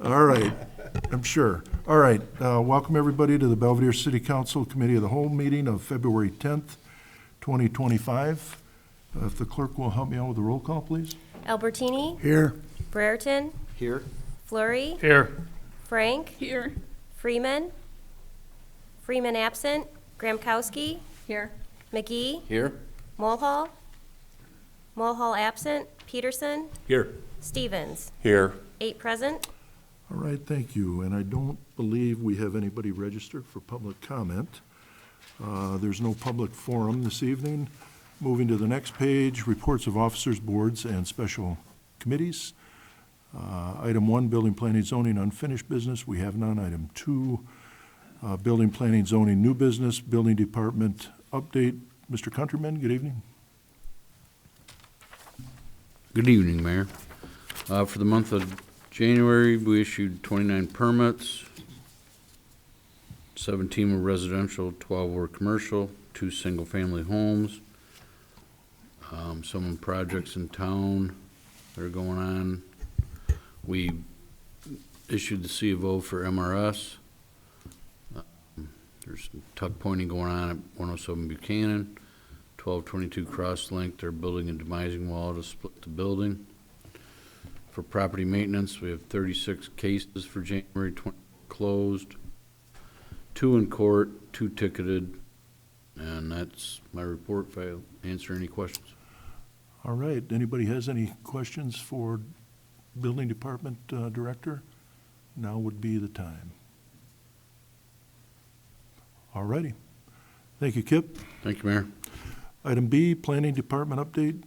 All right, I'm sure. All right, welcome everybody to the Belvedere City Council Committee of the Whole meeting of February 10th, 2025. If the clerk will help me out with the roll call, please. Albertini? Here. Brereton? Here. Fleury? Here. Frank? Here. Freeman? Freeman absent. Gramkowski? Here. McGee? Here. Mulhall? Mulhall absent. Peterson? Here. Stevens? Here. 8 present. All right, thank you. And I don't believe we have anybody registered for public comment. There's no public forum this evening. Moving to the next page, reports of officers, boards, and special committees. Item 1, building, planning, zoning, unfinished business. We have none. Item 2, building, planning, zoning, new business, building department update. Mr. Countryman, good evening. Good evening, Mayor. For the month of January, we issued 29 permits. 17 were residential, 12 were commercial, 2 single-family homes. Some projects in town that are going on. We issued the C of O for MRS. There's some tuck pointing going on at 107 Buchanan. 1222 Crosslink, they're building a demising wall to split the building. For property maintenance, we have 36 cases for January 20 closed, 2 in court, 2 ticketed, and that's my report. If I answer any questions. All right, anybody has any questions for building department director? Now would be the time. All righty. Thank you, Kip. Thank you, Mayor. Item B, planning department update.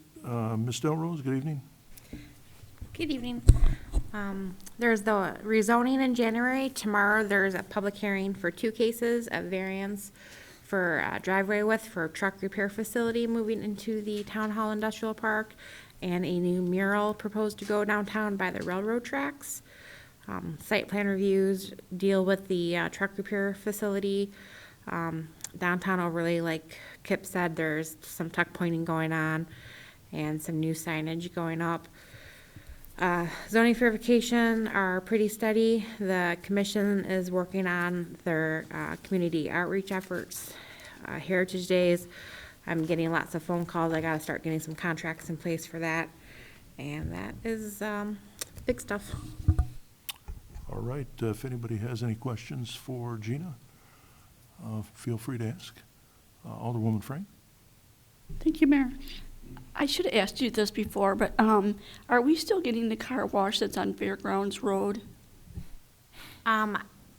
Ms. Delrose, good evening. Good evening. There's the rezoning in January. Tomorrow, there's a public hearing for 2 cases of variance for driveway width for a truck repair facility moving into the Town Hall Industrial Park, and a new mural proposed to go downtown by the railroad tracks. Site plan reviews deal with the truck repair facility. Downtown overlay, like Kip said, there's some tuck pointing going on and some new signage going up. Zoning verification are pretty steady. The commission is working on their community outreach efforts. Heritage Days, I'm getting lots of phone calls. I gotta start getting some contracts in place for that. And that is big stuff. All right, if anybody has any questions for Gina, feel free to ask. Alderwoman Frank? Thank you, Mayor. I should have asked you this before, but are we still getting the car wash that's on Fairgrounds Road?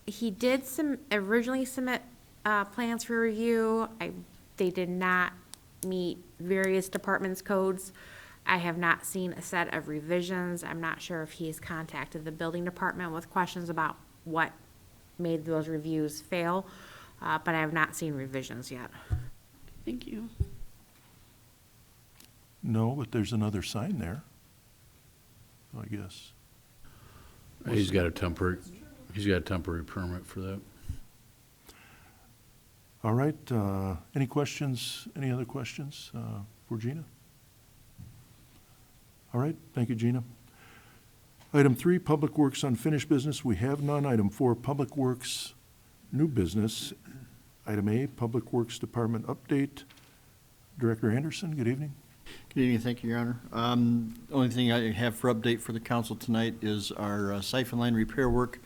He did originally submit plans for review. They did not meet various departments' codes. I have not seen a set of revisions. I'm not sure if he's contacted the building department with questions about what made those reviews fail, but I have not seen revisions yet. Thank you. No, but there's another sign there, I guess. He's got a temporary permit for that. All right, any questions, any other questions for Gina? All right, thank you, Gina. Item 3, Public Works unfinished business. We have none. Item 4, Public Works new business. Item A, Public Works Department update. Director Anderson, good evening. Good evening. Thank you, Your Honor. Only thing I have for update for the council tonight is our siphon line repair work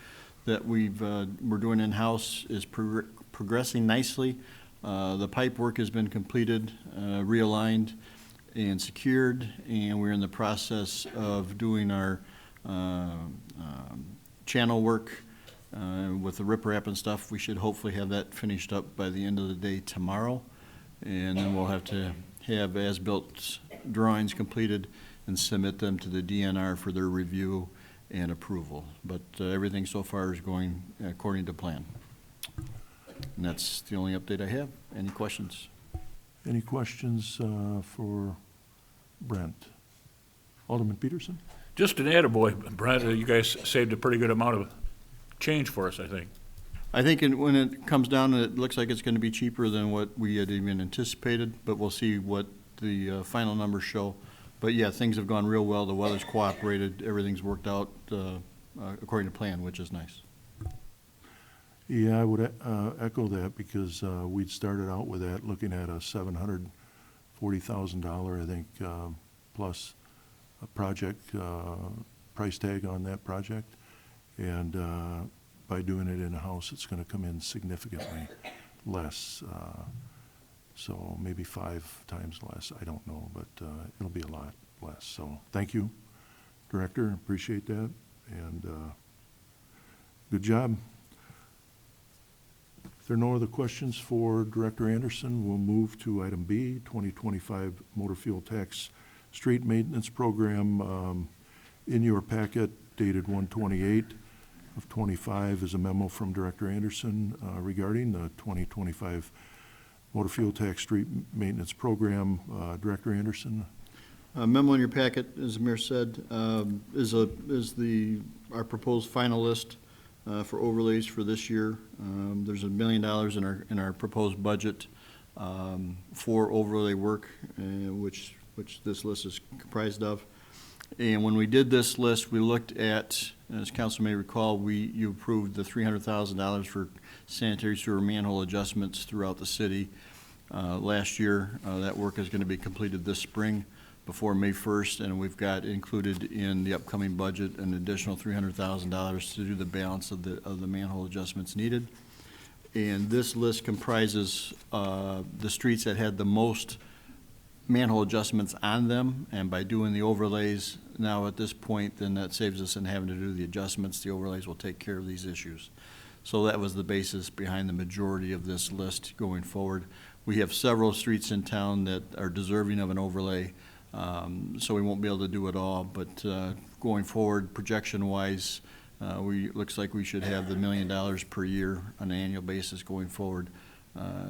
that we're doing in-house is progressing nicely. The pipe work has been completed, realigned, and secured, and we're in the process of doing our channel work with the riprap and stuff. We should hopefully have that finished up by the end of the day tomorrow, and then we'll have to have as-built drawings completed and submit them to the DNR for their review and approval. But everything so far is going according to plan. And that's the only update I have. Any questions? Any questions for Brent? Alderman Peterson? Just an attaboy, Brent. You guys saved a pretty good amount of change for us, I think. I think when it comes down, it looks like it's going to be cheaper than what we had even anticipated, but we'll see what the final numbers show. But yeah, things have gone real well. The weather's cooperated. Everything's worked out according to plan, which is nice. Yeah, I would echo that because we'd started out with that, looking at a $740,000, I think, plus a project, price tag on that project. And by doing it in-house, it's going to come in significantly less. So maybe 5 times less, I don't know, but it'll be a lot less. So thank you, Director, appreciate that, and good job. If there are no other questions for Director Anderson, we'll move to item B, 2025 Motor Fuel Tax Street Maintenance Program. In your packet dated 1/28 of '25 is a memo from Director Anderson regarding the 2025 Motor Fuel Tax Street Maintenance Program. Director Anderson? A memo in your packet, as the Mayor said, is our proposed final list for overlays for this year. There's $1 million in our proposed budget for overlay work, which this list is comprised of. And when we did this list, we looked at, as council may recall, you approved the $300,000 for sanitary sewer manhole adjustments throughout the city last year. That work is going to be completed this spring before May 1st, and we've got included in the upcoming budget an additional $300,000 to do the balance of the manhole adjustments needed. And this list comprises the streets that had the most manhole adjustments on them, and by doing the overlays now at this point, then that saves us in having to do the adjustments. The overlays will take care of these issues. So that was the basis behind the majority of this list going forward. We have several streets in town that are deserving of an overlay, so we won't be able to do it all, but going forward, projection-wise, looks like we should have the $1 million per year on an annual basis going forward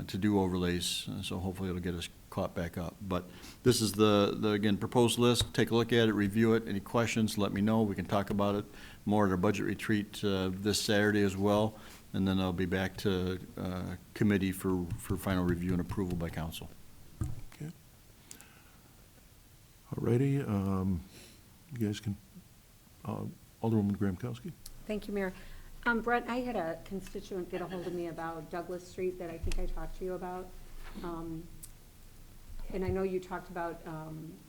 to do overlays, so hopefully it'll get us caught back up. But this is the again, proposed list. Take a look at it, review it. Any questions, let me know. We can talk about it more at our budget retreat this Saturday as well, and then I'll be back to committee for final review and approval by council. Okay. All righty, you guys can, Alderwoman Graham-Kowski. Thank you, Mayor. Brett, I had a constituent get a hold of me about Douglas Street that I think I talked to you about. And I know you talked about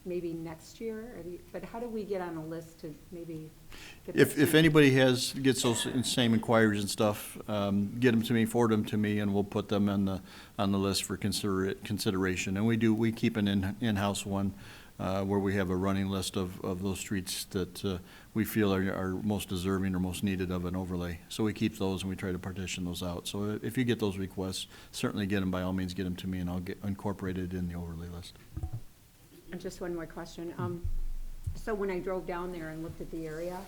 maybe next year, but how do we get on a list to maybe get that If started? anybody gets those same inquiries and stuff, get them to me, forward them to me, and we'll put them on the list for consideration. And we keep an in-house one where we have a running list of those streets that we feel are most deserving or most needed of an overlay. So we keep those and we try to partition those out. So if you get those requests, certainly get them, by all means, get them to me, and I'll get incorporated in the overlay list. And just one more question. So when I drove down there and looked at the area,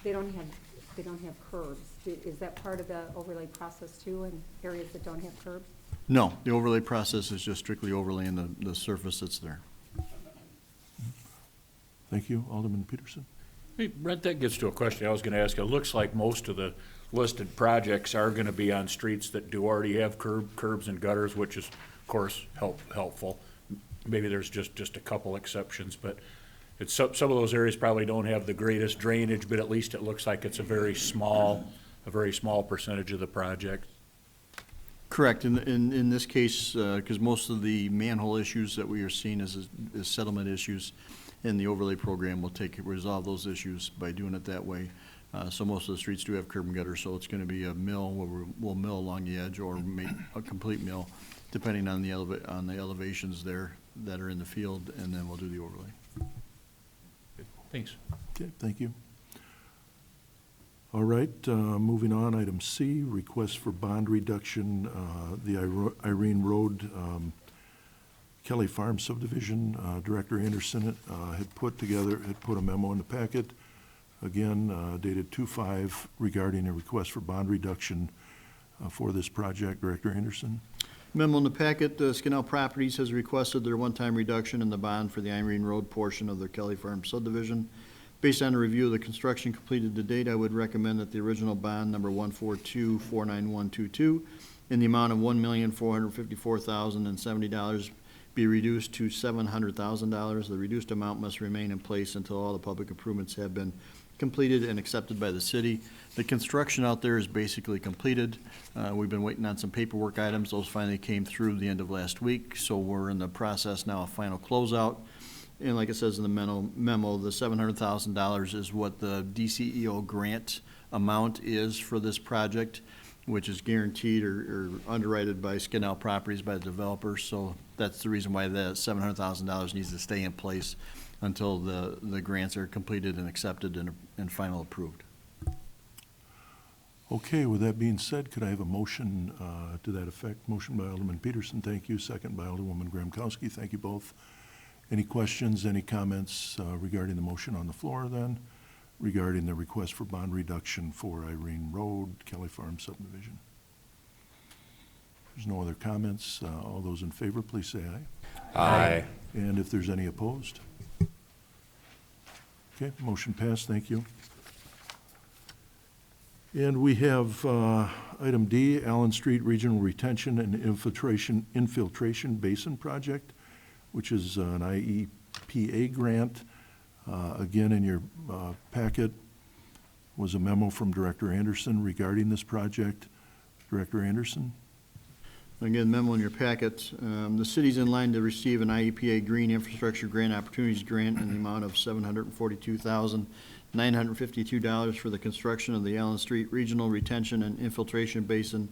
they don't have curbs. Is that part of the overlay process too, in areas that don't have curbs? No, the overlay process is just strictly overlaying the surface that's there. Thank you. Alderman Peterson? Hey, Brent, that gets to a question I was going to ask. It looks like most of the listed projects are going to be on streets that do already have curbs and gutters, which is, of course, helpful. Maybe there's just a couple exceptions, but it's some of those areas probably don't have the greatest drainage, but at least it looks like it's a very small percentage of the project. Correct. In this case, because most of the manhole issues that we are seeing is settlement issues, and the overlay program will resolve those issues by doing it that way. So most of the streets do have curb and gutter, so it's going to be a mill where we'll mill along the edge or make a complete mill, depending on the elevations there that are in the field, and then we'll do the overlay. Thanks. Okay, thank you. All right, moving on, item C, request for bond reduction, the Irene Road Kelly Farm subdivision. Director Anderson had put a memo in the packet, again, dated 2/5, regarding a request for bond reduction for this project. Director Anderson? Memo in the packet, Skinnell Properties has requested their one-time reduction in the bond for the Irene Road portion of their Kelly Farm subdivision. Based on a review of the construction completed to date, I would recommend that the original bond number 142-49122 in the amount of $1,454,070 be reduced to $700,000. The reduced amount must remain in place until all the public improvements have been completed and accepted by the city. The construction out there is basically completed. We've been waiting on some paperwork items. Those finally came through the end of last week, so we're in the process now of final closeout. And like it says in the memo, the $700,000 is what the DCEO grant amount is for this project, which is guaranteed or underwritten by Skinnell Properties by the developer. So that's the reason why the $700,000 needs to stay in place until the grants are completed and accepted and final approved. Okay, with that being said, could I have a motion to that effect? Motion by Alderman Peterson, thank you. Second by Alderwoman Graham-Kowski, thank you both. Any questions, any comments regarding the motion on the floor then? Regarding the request for bond reduction for Irene Road, Kelly Farm subdivision? There's no other comments. All those in favor, please say aye. Aye. And if there's any opposed? Okay, motion passed, thank you. And we have item D, Allen Street Regional Retention and Infiltration Basin Project, which is an IEPA grant. Again, in your packet was a memo from Director Anderson regarding this project. Director Anderson? Again, memo in your packet. The city's in line to receive an IEPA Green Infrastructure Grant Opportunities Grant in the amount of $742,952 for the construction of the Allen Street Regional Retention and Infiltration Basin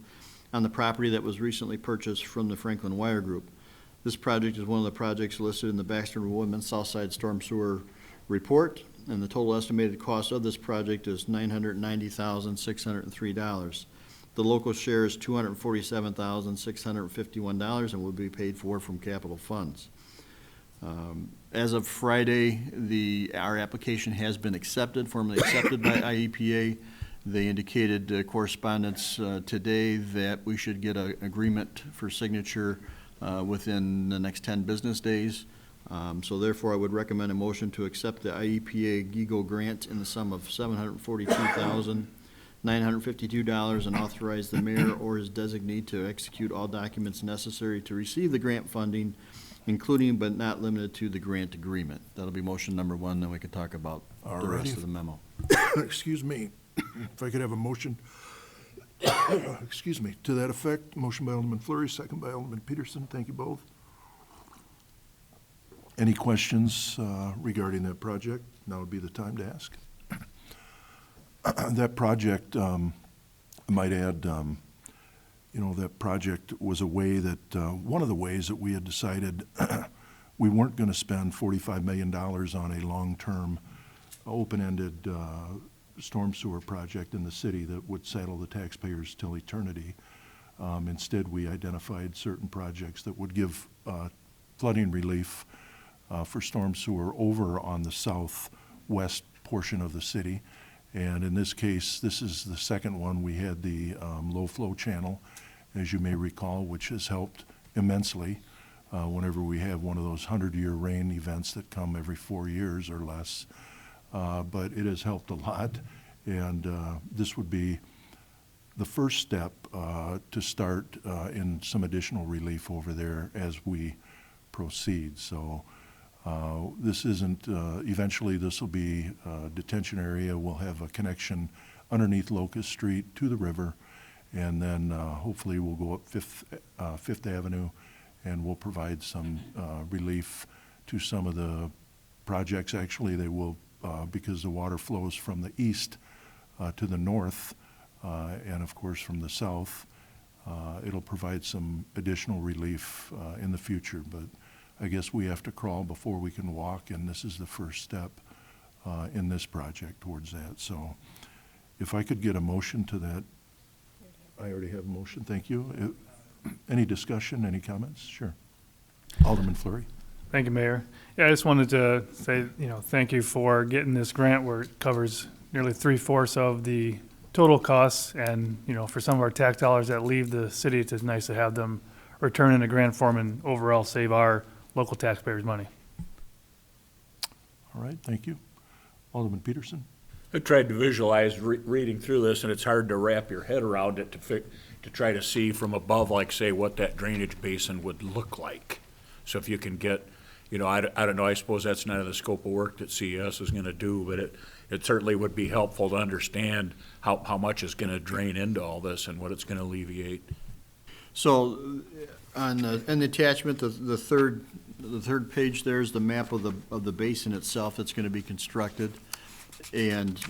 on the property that was recently purchased from the Franklin Wire Group. This project is one of the projects listed in the Baxter Woodman Southside Storm Sewer Report, and the total estimated cost of this project is $990,603. The local share is $247,651 and will be paid for from capital funds. As of Friday, our application has been formally accepted by IEPA. They indicated correspondence today that we should get an agreement for signature within the next 10 business days. So therefore, I would recommend a motion to accept the IEPA GIGO grant in the sum of $742,952 and authorize the mayor or his designee to execute all documents necessary to receive the grant funding, including but not limited to the grant agreement. That'll be motion number one, then we can talk about the rest of the memo. Excuse me. If I could have a motion, excuse me, to that effect. Motion by Alderman Fleury, second by Alderman Peterson. Thank you both. Any questions regarding that project? Now would be the time to ask. That project, I might add, that project was a way that, one of the ways that we had decided we weren't going to spend $45 million on a long-term, open-ended storm sewer project in the city that would saddle the taxpayers till eternity. Instead, we identified certain projects that would give flooding relief for storm sewer over on the southwest portion of the city. And in this case, this is the second one. We had the low flow channel, as you may recall, which has helped immensely whenever we have one of those 100-year rain events that come every 4 years or less. But it has helped a lot, and this would be the first step to start in some additional relief over there as we proceed. So this isn't, eventually this will be a detention area. We'll have a connection underneath Locust Street to the river, and then hopefully we'll go up Fifth Avenue, and we'll provide some relief to some of the projects. Actually, they will, because the water flows from the east to the north, and of course from the south. It'll provide some additional relief in the future, but I guess we have to crawl before we can walk, and this is the first step in this project towards that. So if I could get a motion to that. I already have a motion, thank you. Any discussion, any comments? Sure. Alderman Fleury. Thank you, Mayor. Yeah, I just wanted to say, thank you for getting this grant where it covers nearly 3/4 of the total costs. And, for some of our tax dollars that leave the city, it's nice to have them return in a grant form and overall save our local taxpayers money. All right, thank you. Alderman Peterson. I tried to visualize reading through this, and it's hard to wrap your head around it to try to see from above, like, say, what that drainage basin would look like. So if you can get, I don't know, I suppose that's none of the scope of work that CES is going to do, but it certainly would be helpful to understand how much is gonna drain into all this and what it's gonna alleviate. So, on the attachment, the third page there is the map of the basin itself that's gonna be constructed. And,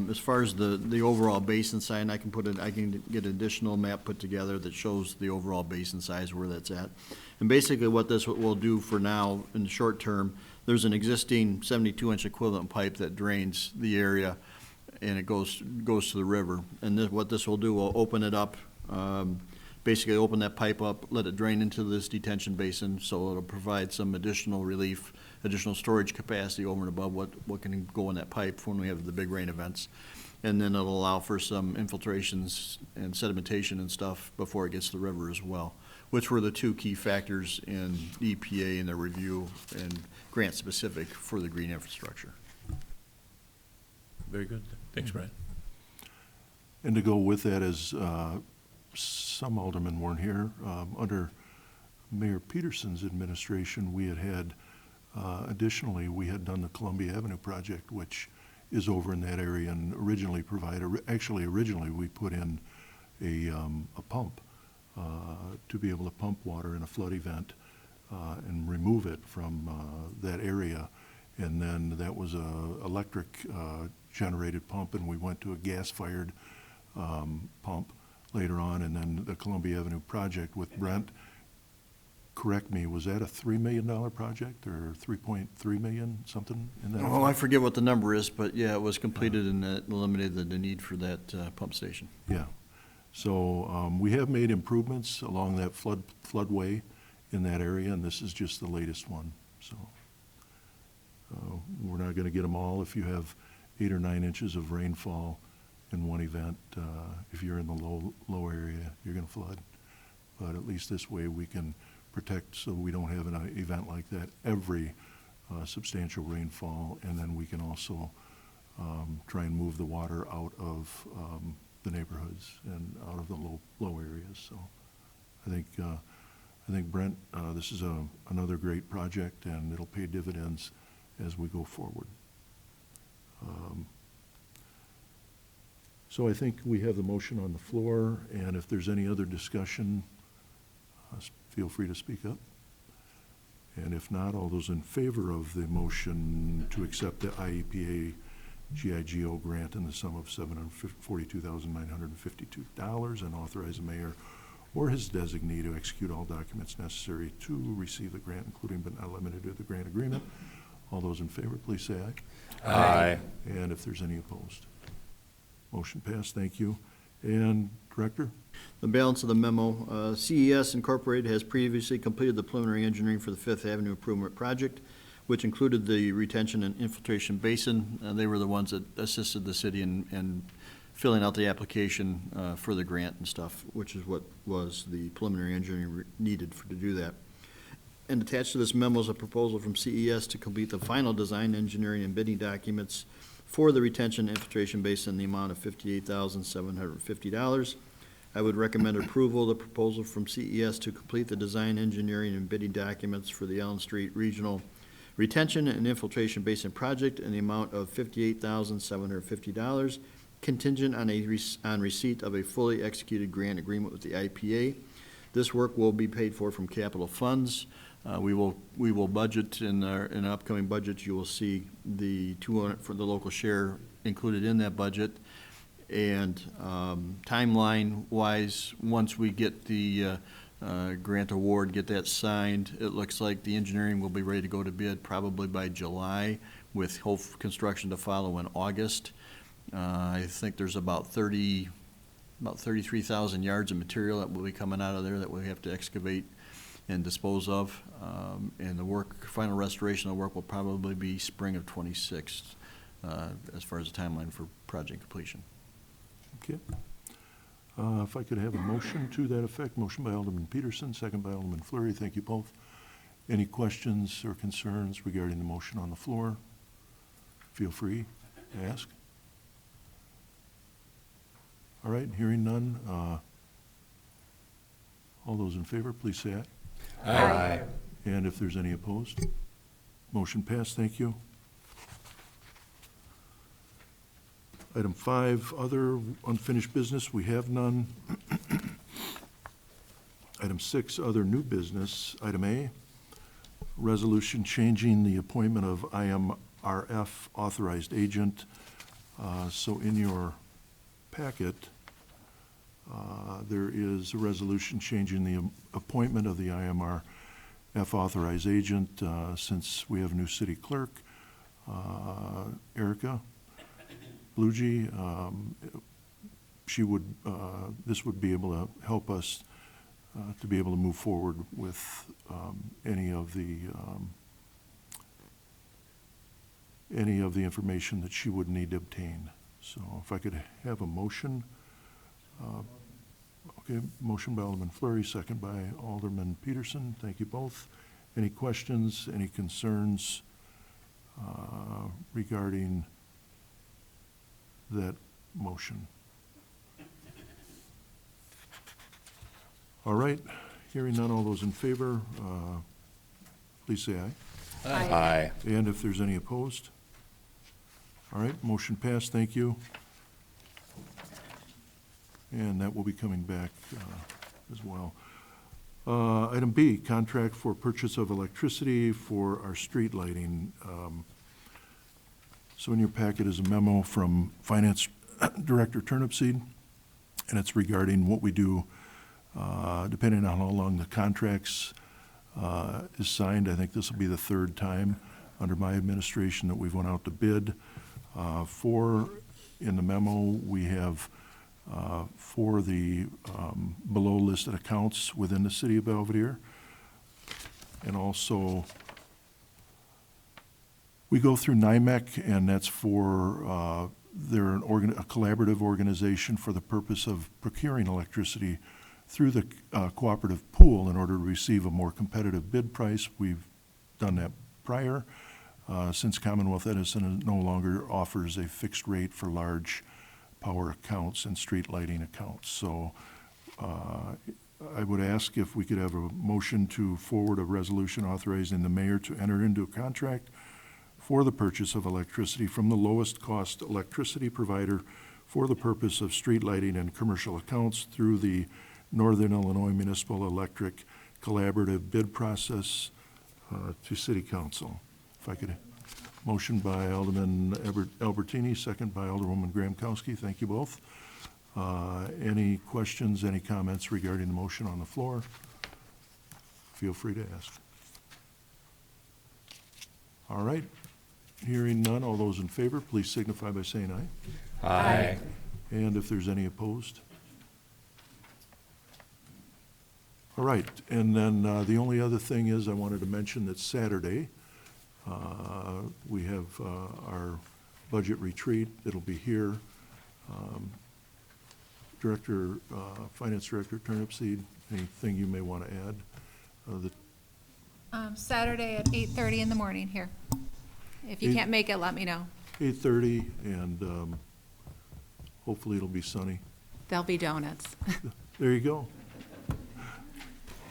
as far as the overall basin size, I can get an additional map put together that shows the overall basin size, where that's at. And basically what this will do for now, in the short term, there's an existing 72-inch equivalent pipe that drains the area, and it goes to the river. And what this will do, will open it up, basically open that pipe up, let it drain into this detention basin, so it'll provide some additional relief, additional storage capacity over and above what can go in that pipe when we have the big rain events. And then it'll allow for some infiltrations and sedimentation and stuff before it gets to the river as well, which were the two key factors in EPA in their review and grant specific for the green infrastructure. Very good. Thanks, Brian. And to go with that, as some aldermen weren't here, under Mayor Peterson's administration, we had additionally, we had done the Columbia Avenue project, which is over in that area, and originally we put in a pump to be able to pump water in a flood event and remove it from that area. And then that was a electric generated pump, and we went to a gas-fired pump later on. And then the Columbia Avenue project with Brent, correct me, was that a $3 million project or 3.3 million, something in that? Oh, I forget what the number is, but yeah, it was completed and it eliminated the need for that pump station. Yeah. So we have made improvements along that floodway in that area, and this is just the latest one. So we're not going to get them all. If you have 8 or 9 inches of rainfall in one event, if you're in the low area, you're going to flood. But at least this way we can protect so we don't have an event like that every substantial rainfall, and then we can also try and move the water out of the neighborhoods and out of the low areas. So I think Brent, this is another great project, and it'll pay dividends as we go forward. So I think we have the motion on the floor, and if there's any other discussion, feel free to speak up. And if not, all those in favor of the motion to accept the IEPA GIGO grant in the sum of $742,952 and authorize the mayor or his designee to execute all documents necessary to receive the grant, including but not limited to the grant agreement. All those in favor, please say aye. Aye. And if there's any opposed. Motion passed, thank you. And Director? The balance of the memo, CES Incorporated has previously completed the preliminary engineering for the Fifth Avenue Improvement Project, which included the retention and infiltration basin. They were the ones that assisted the city in filling out the application for the grant and stuff, which is what was the preliminary engineering needed to do that. And attached to this memo is a proposal from CES to complete the final design, engineering, and bidding documents for the retention and infiltration basin in the amount of $58,750. I would recommend approval of the proposal from CES to complete the design, engineering, and bidding documents for the Allen Street Regional Retention and Infiltration Basin Project in the amount of $58,750, contingent on receipt of a fully executed grant agreement with the IPA. This work will be paid for from capital funds. We will budget in an upcoming budget. You will see the 200 for the local share included in that budget. And timeline-wise, once we get the grant award, get that signed, it looks like the engineering will be ready to go to bid probably by July, with whole construction to follow in August. I think there's about 33,000 yards of material that will be coming out of there that we have to excavate and dispose of. And the final restoration of the work will probably be spring of '26 as far as the timeline for project completion. Okay. If I could have a motion to that effect. Motion by Alderman Peterson, second by Alderman Fleury. Thank you both. Any questions or concerns regarding the motion on the floor? Feel free to ask. All right, hearing none. All those in favor, please say aye. Aye. And if there's any opposed? Motion passed, thank you. Item 5, other unfinished business, we have none. Item 6, other new business. Item A, resolution changing the appointment of IMRF authorized agent. So in your packet, there is a resolution changing the appointment of the IMRF authorized agent, since we have a new city clerk, Erica Blugy. She would, this would be able to help us to be able to move forward with any of the information that she would need to obtain. So if I could have a motion. Okay, motion by Alderman Fleury, second by Alderman Peterson. Thank you both. Any questions, any concerns regarding that motion? All right, hearing none, all those in favor, please say aye. Aye. And if there's any opposed? All right, motion passed, thank you. And that will be coming back as well. Item B, contract for purchase of electricity for our street lighting. So in your packet is a memo from Finance Director Turnipseed, and it's regarding what we do, depending on how long the contracts is signed. I think this will be the third time under my administration that we've went out to bid. In the memo, we have for the below listed accounts within the city of Belvedere. And also, we go through NIMEC, and that's for, they're a collaborative organization for the purpose of procuring electricity through the cooperative pool in order to receive a more competitive bid price. We've done that prior, since Commonwealth Edison no longer offers a fixed rate for large power accounts and street lighting accounts. So I would ask if we could have a motion to forward a resolution authorizing the mayor to enter into a contract for the purchase of electricity from the lowest cost electricity provider for the purpose of street lighting and commercial accounts through the Northern Illinois Municipal Electric Collaborative Bid Process to City Council. If I could, motion by Alderman Albertini, second by Alderwoman Graham-Kowski. Thank you both. Any questions, any comments regarding the motion on the floor? Feel free to ask. All right. Hearing none, all those in favor, please signify by saying aye. Aye. And if there's any opposed? All right, and then the only other thing is I wanted to mention that Saturday, we have our budget retreat. It'll be here. Finance Director Turnipseed, anything you may want to add? Saturday at 8:30 in the morning here. If you can't make it, let me know. 8:30, and hopefully it'll be sunny. There'll be donuts. There you go.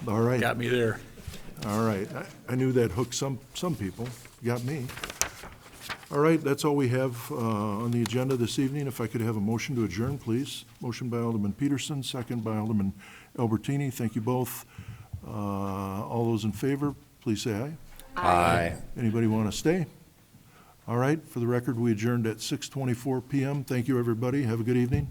All right. Got me there. All right. I knew that hooked some people. Got me. All right, that's all we have on the agenda this evening. If I could have a motion to adjourn, please. Motion by Alderman Peterson, second by Alderman Albertini. Thank you both. All those in favor, please say aye. Aye. Anybody want to stay? All right, for the record, we adjourned at 6:24 PM. Thank you, everybody. Have a good evening.